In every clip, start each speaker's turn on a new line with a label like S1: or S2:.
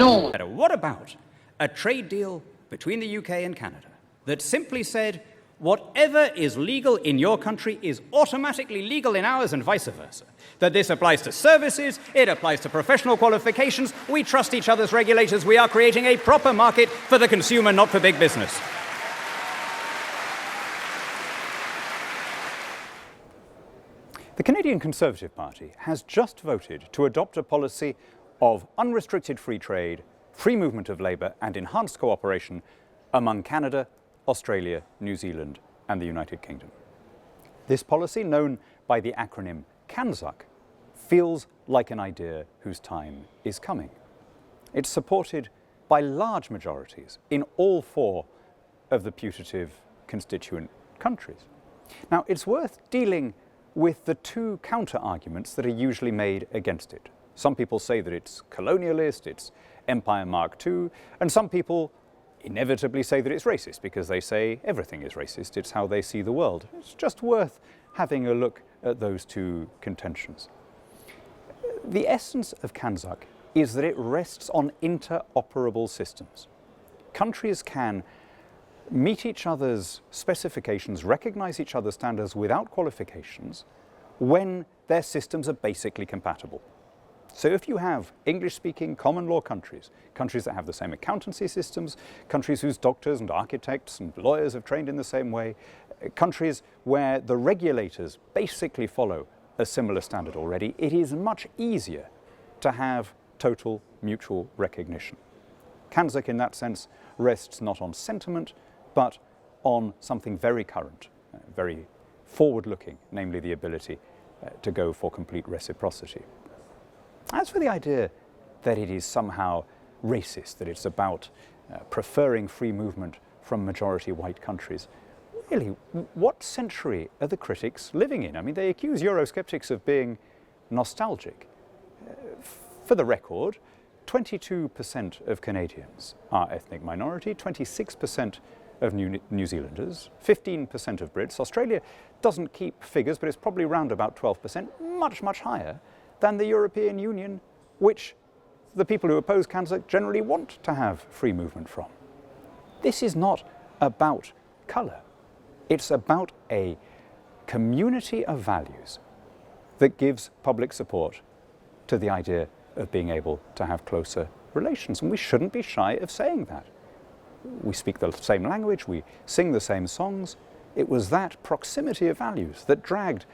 S1: No.
S2: What about a trade deal between the UK and Canada that simply said, whatever is legal in your country is automatically legal in ours and vice versa? That this applies to services, it applies to professional qualifications, we trust each other's regulators, we are creating a proper market for the consumer, not for big business. The Canadian Conservative Party has just voted to adopt a policy of unrestricted free trade, free movement of labour and enhanced cooperation among Canada, Australia, New Zealand and the United Kingdom. This policy, known by the acronym CANZUK, feels like an idea whose time is coming. It's supported by large majorities in all four of the putative constituent countries. Now, it's worth dealing with the two counter-arguments that are usually made against it. Some people say that it's colonialist, it's Empire Mark II, and some people inevitably say that it's racist because they say everything is racist, it's how they see the world. It's just worth having a look at those two contentions. The essence of CANZUK is that it rests on interoperable systems. Countries can meet each other's specifications, recognize each other's standards without qualifications when their systems are basically compatible. So if you have English-speaking common law countries, countries that have the same accountancy systems, countries whose doctors and architects and lawyers have trained in the same way, countries where the regulators basically follow a similar standard already, it is much easier to have total mutual recognition. CANZUK in that sense rests not on sentiment, but on something very current, very forward-looking, namely the ability to go for complete reciprocity. As for the idea that it is somehow racist, that it's about preferring free movement from majority white countries, really, what century are the critics living in? I mean, they accuse Eurosceptics of being nostalgic. For the record, 22% of Canadians are ethnic minority, 26% of New Zealanders, 15% of Brits. Australia doesn't keep figures, but it's probably around about 12%, much, much higher than the European Union, which the people who oppose CANZUK generally want to have free movement from. This is not about colour. It's about a community of values that gives public support to the idea of being able to have closer relations. And we shouldn't be shy of saying that. We speak the same language, we sing the same songs. It was that proximity of values that dragged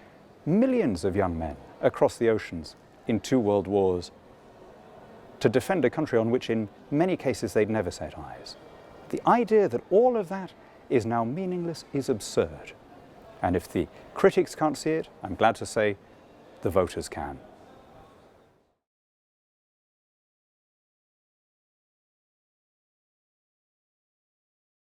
S2: millions of young men across the oceans in 2 world wars to defend a country on which in many cases they'd never set eyes. The idea that all of that is now meaningless is absurd. And if the critics can't see it, I'm glad to say the voters can.